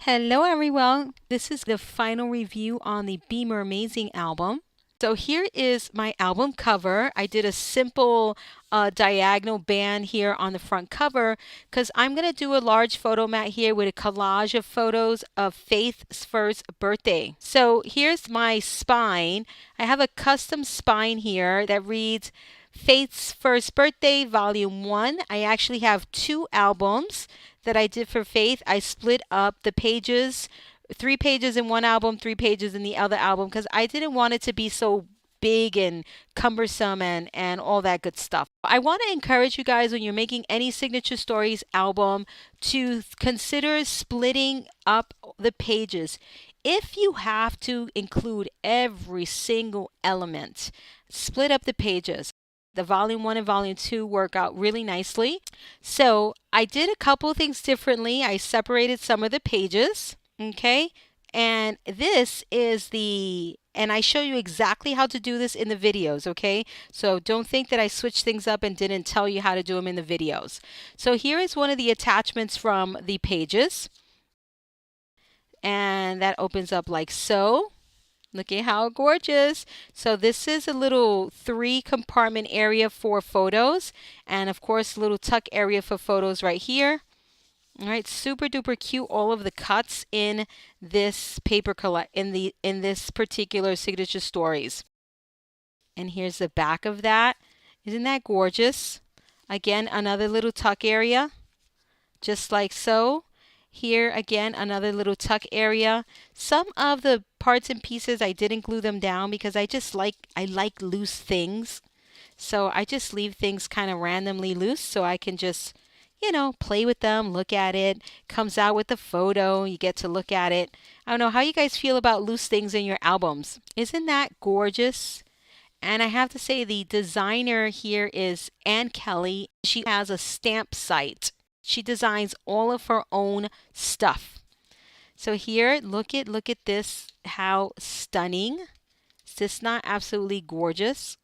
Hello everyone, this is the final review on the Be Mer-mazing album. So here is my album cover. I did a simple diagonal band here on the front cover because I'm going to do a large photo mat here with a collage of photos of Faith's first birthday. So here's my spine. I have a custom spine here that reads Faith's First Birthday, Volume 1. I actually have two albums that I did for Faith. I split up the pages, 3 pages in one album, 3 pages in the other album, because I didn't want it to be so big and cumbersome and all that good stuff. I want to encourage you guys when you're making any Signature Stories album to consider splitting up the pages. If you have to include every single element, split up the pages. The volume 1 and volume 2 work out really nicely. So I did a couple of things differently. I separated some of the pages, okay? And this is and I show you exactly how to do this in the videos, okay? So don't think that I switched things up and didn't tell you how to do them in the videos. So here is one of the attachments from the pages. And that opens up like so. Look at how gorgeous. So this is a little 3-compartment area for photos. And of course, a little tuck area for photos right here. All right, super duper cute. All of the cuts in this paper in this particular Signature Stories. And here's the back of that. Isn't that gorgeous? Again, another little tuck area, just like so. Here again, another little tuck area. Some of the parts and pieces I didn't glue them down because I like loose things. So I just leave things kind of randomly loose so I can just, play with them, look at it. Comes out with the photo, you get to look at it. I don't know how you guys feel about loose things in your albums. Isn't that gorgeous? And I have to say the designer here is Ann Kelly. She has a stamp site. She designs all of her own stuff. So here, look at this, how stunning. Is this not absolutely gorgeous?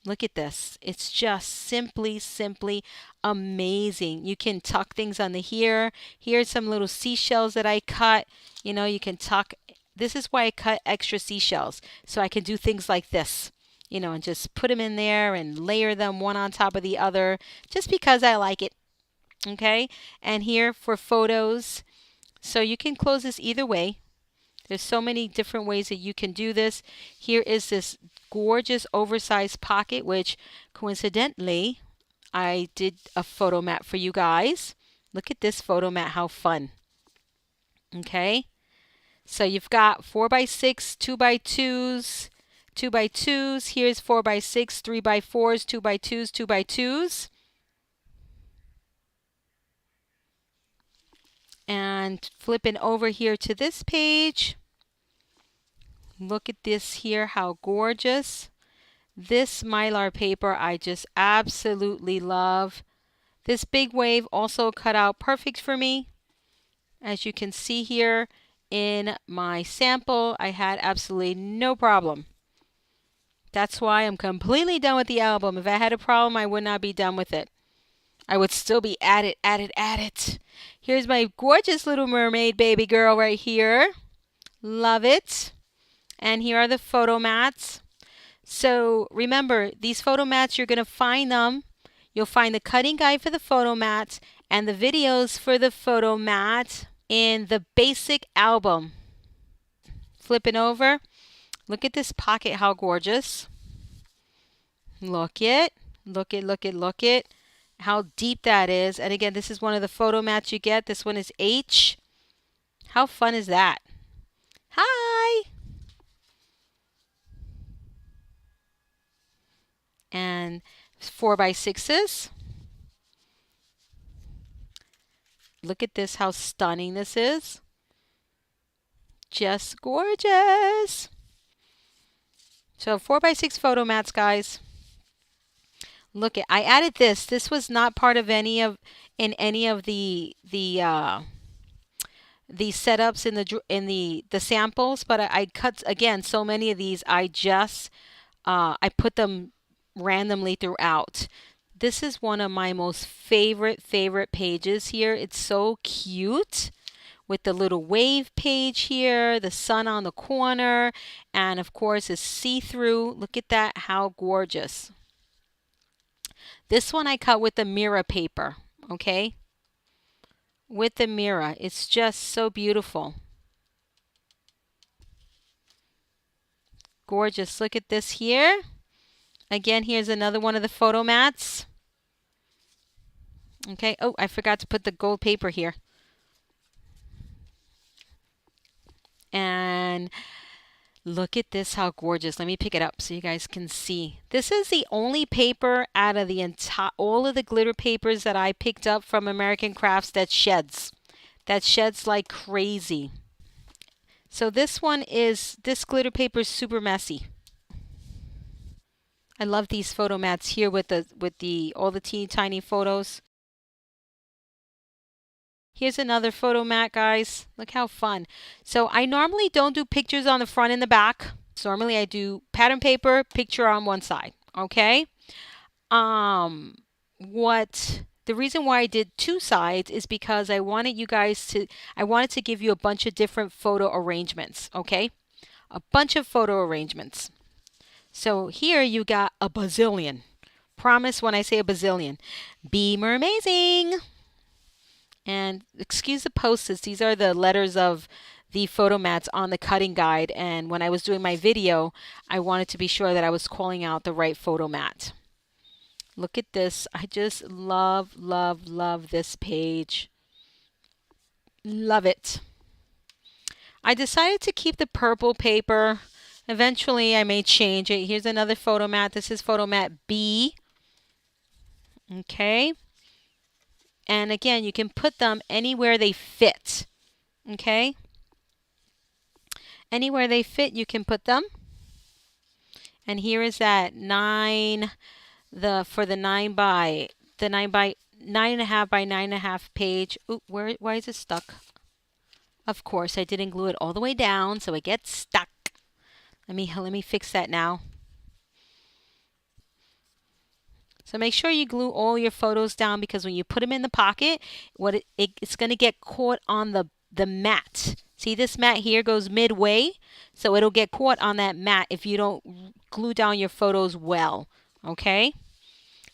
Look at this. It's just simply amazing. You can tuck things under here. Here's some little seashells that I cut. You can tuck. This is why I cut extra seashells, so I can do things like this. And just put them in there and layer them one on top of the other just because I like it. Okay, and here for photos. So you can close this either way. There's so many different ways that you can do this. Here is this gorgeous oversized pocket, which coincidentally, I did a photo mat for you guys. Look at this photo mat, how fun. Okay, so you've got 4x6, 2x2s, 2x2s. Here's 4x6, 3x4s, 2x2s, 2x2s. And flipping over here to this page, look at this here, how gorgeous. This Mylar paper I just absolutely love. This big wave also cut out perfect for me. As you can see here in my sample, I had absolutely no problem. That's why I'm completely done with the album. If I had a problem, I would not be done with it. I would still be at it. Here's my gorgeous little mermaid baby girl right here. Love it. And here are the photo mats. So remember, these photo mats, you're going to find them. You'll find the cutting guide for the photo mats and the videos for the photo mat in the basic album. Flipping over. Look at this pocket, how gorgeous. Look it. How deep that is. And again, this is one of the photo mats you get. This one is H. How fun is that? Hi! And 4x6s. Look at this, how stunning this is. Just gorgeous. So 4x6 photo mats, guys. Look at, I added this. This was not part of any of the setups in the samples, but I cut again so many of these. I put them randomly throughout. This is one of my most favorite pages here. It's so cute with the little wave page here, the sun on the corner, and of course it's see-through. Look at that, how gorgeous. This one I cut with the mirror paper, okay? With the mirror. It's just so beautiful. Gorgeous. Look at this here. Again, here's another one of the photo mats. Okay. Oh, I forgot to put the gold paper here. And look at this, how gorgeous. Let me pick it up so you guys can see. This is the only paper out of the entire, all of the glitter papers that I picked up from American Crafts that sheds. That sheds like crazy. So this glitter paper is super messy. I love these photo mats here with all the teeny tiny photos. Here's another photo mat, guys. Look how fun. So I normally don't do pictures on the front and the back. So normally I do pattern paper, picture on one side. Okay. The reason why I did two sides is because I wanted to give you a bunch of different photo arrangements. Okay. A bunch of photo arrangements. So here you got a bazillion. Promise when I say a bazillion. Be Mermazing. And excuse the post-its. These are the letters of the photo mats on the cutting guide. And when I was doing my video, I wanted to be sure that I was calling out the right photo mat. Look at this. I just love, love, love this page. Love it. I decided to keep the purple paper. Eventually, I may change it. Here's another photo mat. This is photo mat B. Okay. And again, you can put them anywhere they fit. Okay. Anywhere they fit, you can put them. And here is that 9.5 by 9.5 by 9.5 page. Ooh, why is it stuck? Of course, I didn't glue it all the way down, so it gets stuck. Let me fix that now. So make sure you glue all your photos down, because when you put them in the pocket, it's going to get caught on the mat. See, this mat here goes midway, so it'll get caught on that mat if you don't glue down your photos well. Okay?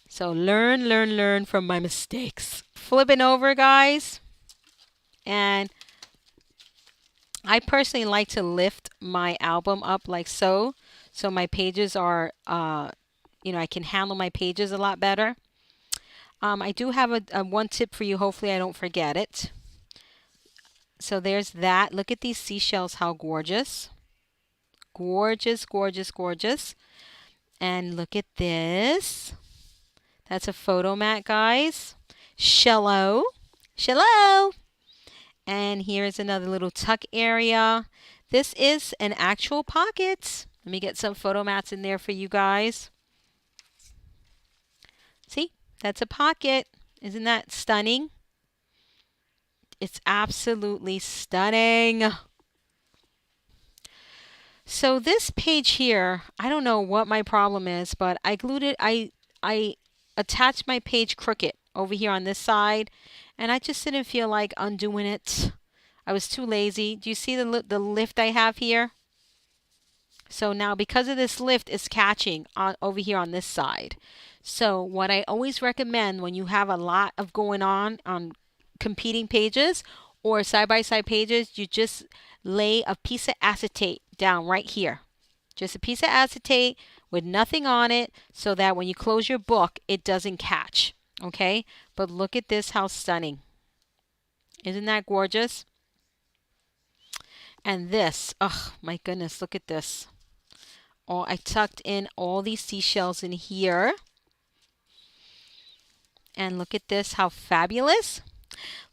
So learn from my mistakes. Flipping over, guys. And I personally like to lift my album up like so my pages are, I can handle my pages a lot better. I do have a one tip for you. Hopefully I don't forget it. So there's that. Look at these seashells, how gorgeous. Gorgeous, gorgeous, gorgeous. And look at this. That's a photo mat, guys. Shallow. Shallow. And here's another little tuck area. This is an actual pocket. Let me get some photo mats in there for you guys. See, that's a pocket. Isn't that stunning? It's absolutely stunning. So this page here, I don't know what my problem is, but I glued it. I attached my page crooked over here on this side, and I just didn't feel like undoing it. I was too lazy. Do you see the lift I have here? So now because of this lift, it's catching over here on this side. So what I always recommend when you have a lot of going on competing pages or side-by-side pages, you just lay a piece of acetate down right here. Just a piece of acetate with nothing on it, so that when you close your book, it doesn't catch. Okay? But look at this, how stunning. Isn't that gorgeous? And this, oh my goodness, look at this. Oh, I tucked in all these seashells in here. And look at this, how fabulous.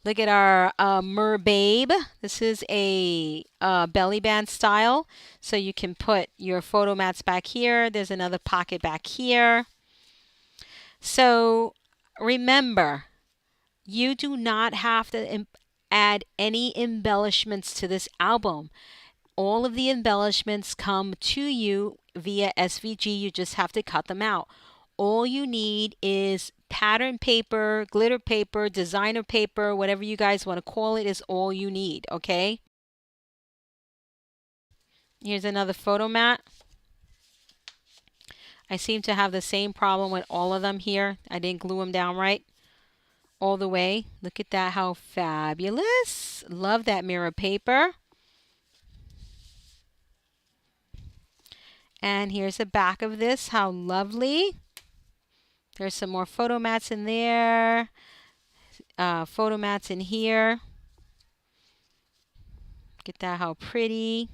Look at our Mermaid. This is a belly band style. So you can put your photo mats back here. There's another pocket back here. So remember, you do not have to add any embellishments to this album. All of the embellishments come to you via SVG. You just have to cut them out. All you need is pattern paper, glitter paper, designer paper, whatever you guys want to call it is all you need, okay? Here's another photo mat. I seem to have the same problem with all of them here. I didn't glue them down right all the way. Look at that, how fabulous. Love that mirror paper. And here's the back of this, how lovely. There's some more photo mats in there. Photo mats in here. Look at that, how pretty.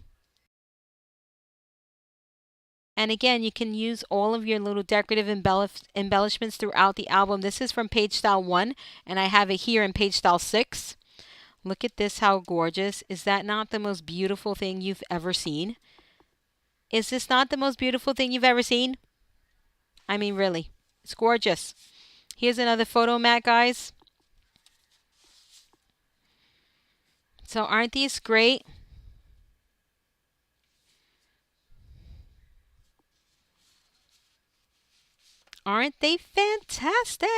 And again, you can use all of your little decorative embellishments throughout the album. This is from page style 1, and I have it here in page style 6. Look at this, how gorgeous. Is that not the most beautiful thing you've ever seen? Is this not the most beautiful thing you've ever seen? I mean, really, it's gorgeous. Here's another photo mat, guys. So aren't these great? Aren't they fantastic?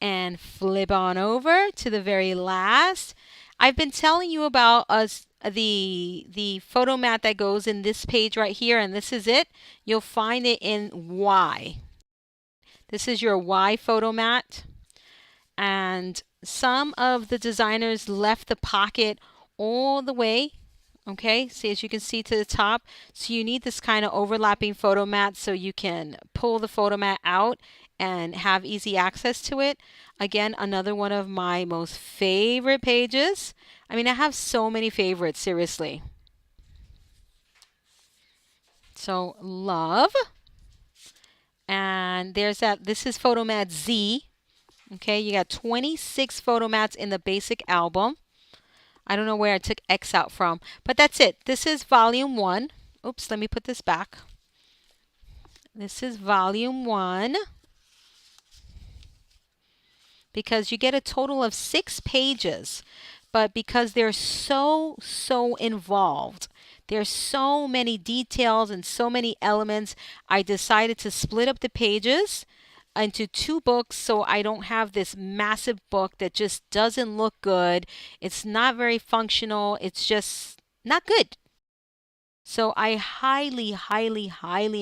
And flip on over to the very last. I've been telling you about the photo mat that goes in this page right here, and this is it. You'll find it in Y. This is your Y photo mat. And some of the designers left the pocket all the way. Okay, see, as you can see to the top. So you need this kind of overlapping photo mat so you can pull the photo mat out and have easy access to it. Again, another one of my most favorite pages. I mean, I have so many favorites, seriously. So love. And there's that. This is photo mat Z. Okay, you got 26 photo mats in the basic album. I don't know where I took X out from, but that's it. This is volume 1. Oops, let me put this back. This is volume 1. Because you get a total of 6 pages, but because they're so involved, there's so many details and so many elements, I decided to split up the pages into 2 books so I don't have this massive book that just doesn't look good. It's not very functional. It's just not good. So I highly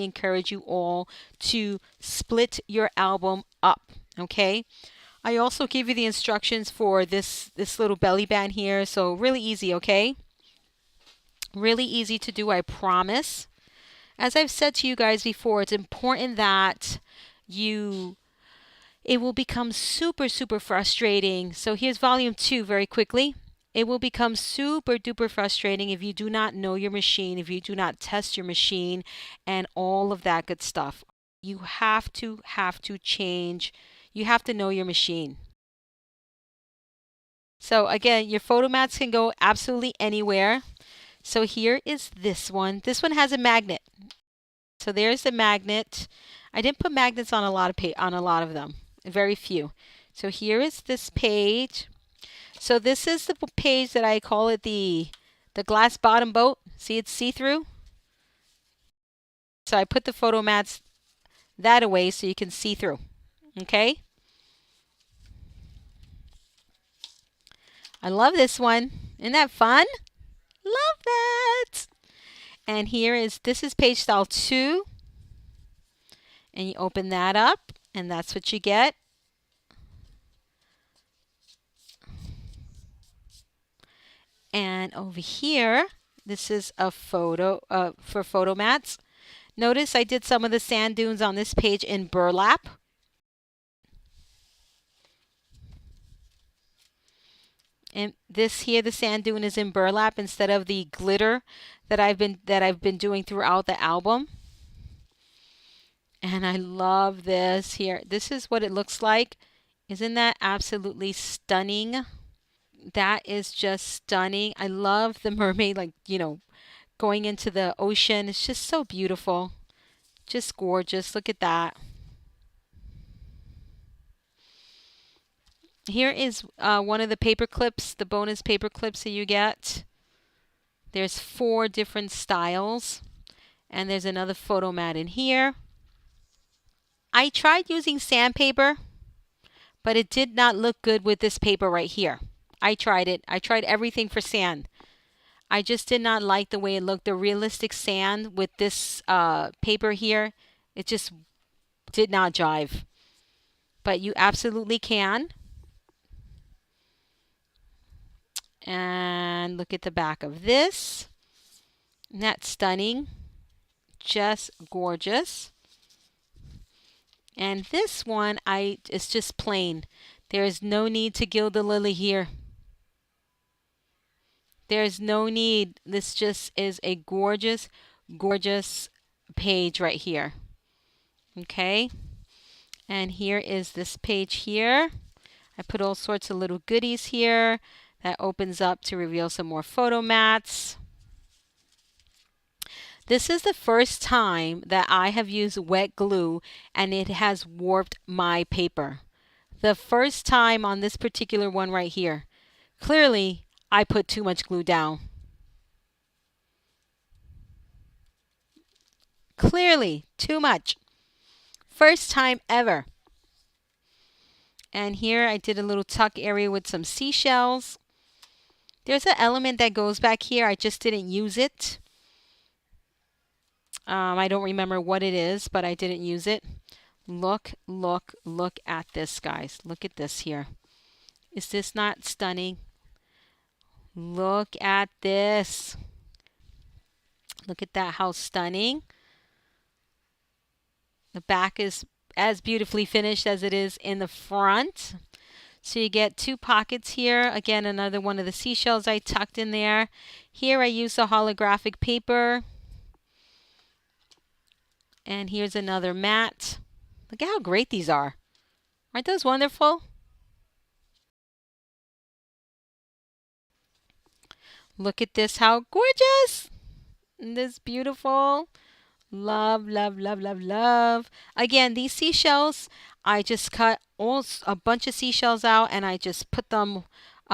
encourage you all to split your album up, okay? I also give you the instructions for this little belly band here, so really easy, okay? Really easy to do, I promise. As I've said to you guys before, it's important that it will become super frustrating. So here's volume 2 very quickly. It will become super duper frustrating if you do not know your machine, if you do not test your machine, and all of that good stuff. You have to change. You have to know your machine. So again, your photo mats can go absolutely anywhere. So here is this one. This one has a magnet. So there's the magnet. I didn't put magnets on a lot of them. Very few. So here is this page. So this is the page that I call it the glass bottom boat. See, it's see-through. So I put the photo mats that away so you can see through. Okay? I love this one. Isn't that fun? Love that. And this is page style 2. And you open that up, and that's what you get. And over here, this is a photo for photo mats. Notice I did some of the sand dunes on this page in burlap. And this here, the sand dune is in burlap instead of the glitter that I've been doing throughout the album. And I love this here. This is what it looks like. Isn't that absolutely stunning? That is just stunning. I love the mermaid, like, going into the ocean. It's just so beautiful. Just gorgeous. Look at that. Here is one of the paper clips, the bonus paper clips that you get. There's 4 different styles. And there's another photo mat in here. I tried using sandpaper, but it did not look good with this paper right here. I tried it. I tried everything for sand. I just did not like the way it looked. The realistic sand with this paper here, it just did not jive. But you absolutely can. And look at the back of this. Isn't that stunning? Just gorgeous. And this one, it's just plain. There is no need to gild the lily here. There's no need. This just is a gorgeous, gorgeous page right here. Okay. And here is this page here. I put all sorts of little goodies here. That opens up to reveal some more photo mats. This is the first time that I have used wet glue and it has warped my paper. The first time on this particular one right here. Clearly, I put too much glue down. Clearly, too much. First time ever. And here I did a little tuck area with some seashells. There's an element that goes back here. I just didn't use it. I don't remember what it is, but I didn't use it. Look at this, guys. Look at this here. Is this not stunning? Look at this. Look at that, how stunning. The back is as beautifully finished as it is in the front. So you get two pockets here. Again, another one of the seashells I tucked in there. Here I use the holographic paper. And here's another mat. Look at how great these are. Aren't those wonderful? Look at this, how gorgeous. Isn't this beautiful? Love, love, love, love, love. Again, these seashells, I just cut a bunch of seashells out and I just put them,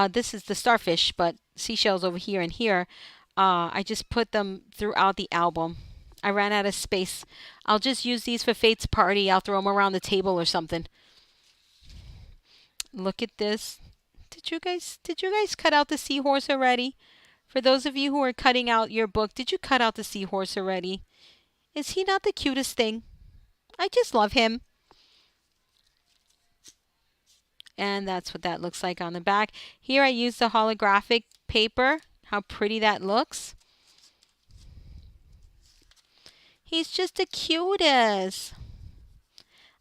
this is the starfish, but seashells over here and here. I just put them throughout the album. I ran out of space. I'll just use these for Fate's party. I'll throw them around the table or something. Look at this. Did you guys cut out the seahorse already? For those of you who are cutting out your book, did you cut out the seahorse already? Is he not the cutest thing? I just love him. And that's what that looks like on the back. Here I used the holographic paper. How pretty that looks. He's just the cutest.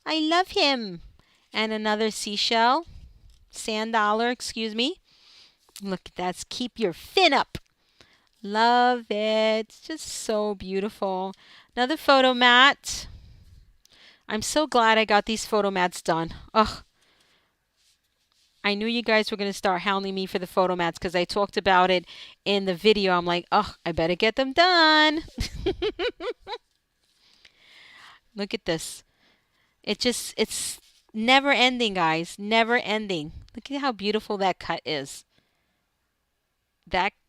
I love him. And another seashell. Sand dollar, excuse me. Look at that. Keep your fin up. Love it. It's just so beautiful. Another photo mat. I'm so glad I got these photo mats done. Ugh. I knew you guys were going to start hounding me for the photo mats because I talked about it in the video. I'm like, ugh, I better get them done. Look at this. It's never ending, guys. Never ending. Look at how beautiful that cut is.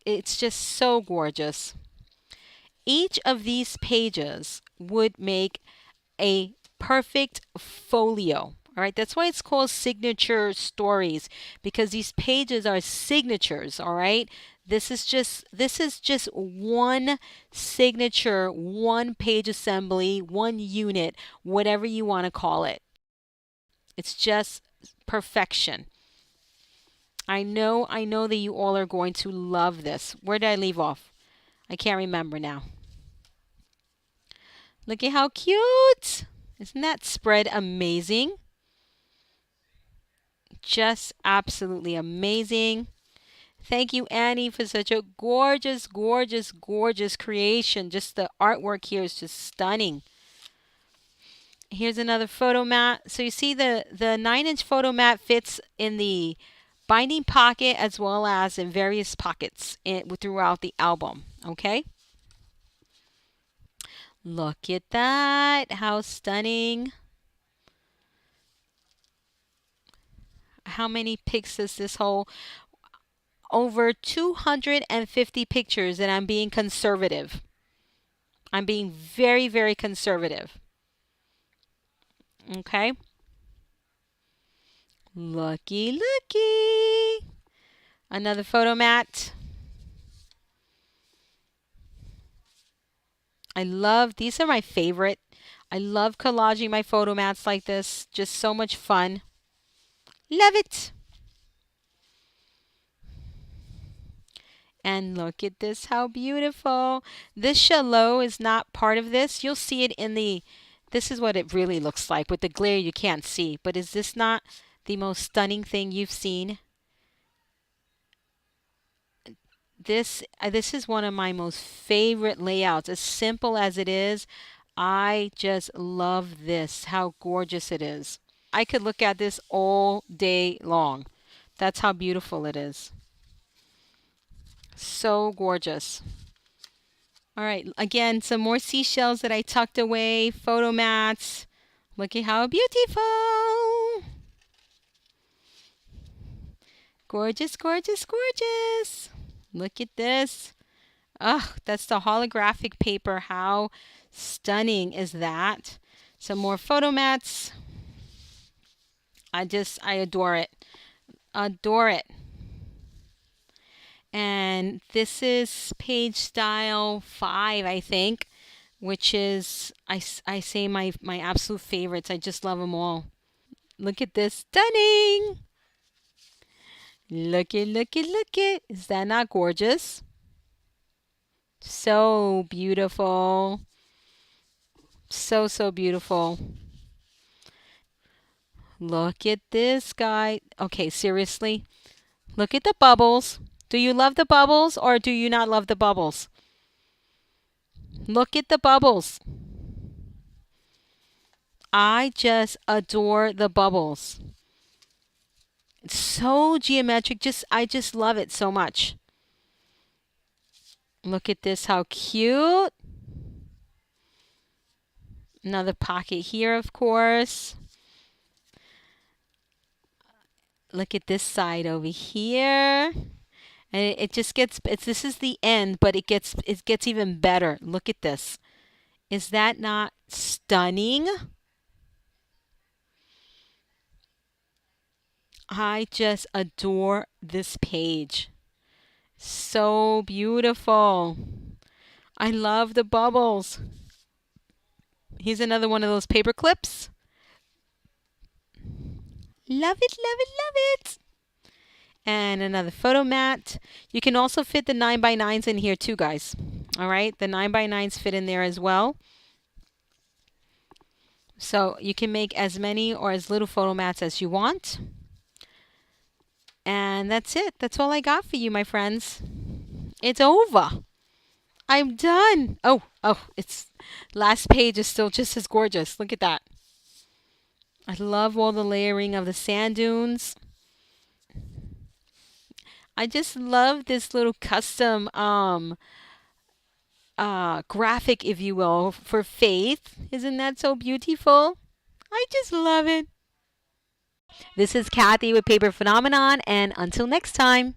It's just so gorgeous. Each of these pages would make a perfect folio. All right, that's why it's called signature stories, because these pages are signatures. All right, this is just one signature, one page assembly, one unit, whatever you want to call it. It's just perfection. I know that you all are going to love this. Where did I leave off? I can't remember now. Look at how cute. Isn't that spread amazing? Just absolutely amazing. Thank you, Annie, for such a gorgeous, gorgeous, gorgeous creation. Just the artwork here is just stunning. Here's another photo mat. So you see the 9-inch photo mat fits in the binding pocket as well as in various pockets throughout the album. Okay. Look at that. How stunning. How many pics does this hold? Over 250 pictures, and I'm being conservative. I'm being very, very conservative. Okay. Looky, looky. Another photo mat. I love, these are my favorite. I love collaging my photo mats like this. Just so much fun. Love it. And look at this, how beautiful. This chalet is not part of this. You'll see it in the, this is what it really looks like. With the glare you can't see. But is this not the most stunning thing you've seen? This is one of my most favorite layouts. As simple as it is, I just love this, how gorgeous it is. I could look at this all day long. That's how beautiful it is. So gorgeous. All right, again, some more seashells that I tucked away, photo mats. Look at how beautiful. Gorgeous, gorgeous, gorgeous. Look at this. Oh, that's the holographic paper. How stunning is that? Some more photo mats. I adore it. Adore it. And this is page style 5, I think, which is, I say my absolute favorites. I just love them all. Look at this. Stunning. Look it, look it, look it. Is that not gorgeous? So beautiful. So, so beautiful. Look at this guy. Okay, seriously. Look at the bubbles. Do you love the bubbles or do you not love the bubbles? Look at the bubbles. I just adore the bubbles. It's so geometric. I just love it so much. Look at this, how cute. Another pocket here, of course. Look at this side over here. And it just gets, this is the end, but it gets even better. Look at this. Is that not stunning? I just adore this page. So beautiful. I love the bubbles. Here's another one of those paper clips. Love it, love it, love it. And another photo mat. You can also fit the 9x9s in here too, guys. All right, the 9x9s fit in there as well. So you can make as many or as little photo mats as you want. And that's it. That's all I got for you, my friends. It's over. I'm done. Oh, it's last page is still just as gorgeous. Look at that. I love all the layering of the sand dunes. I just love this little custom graphic, if you will, for Faith. Isn't that so beautiful? I just love it. This is Kathy with Paper Phenomenon, and until next time.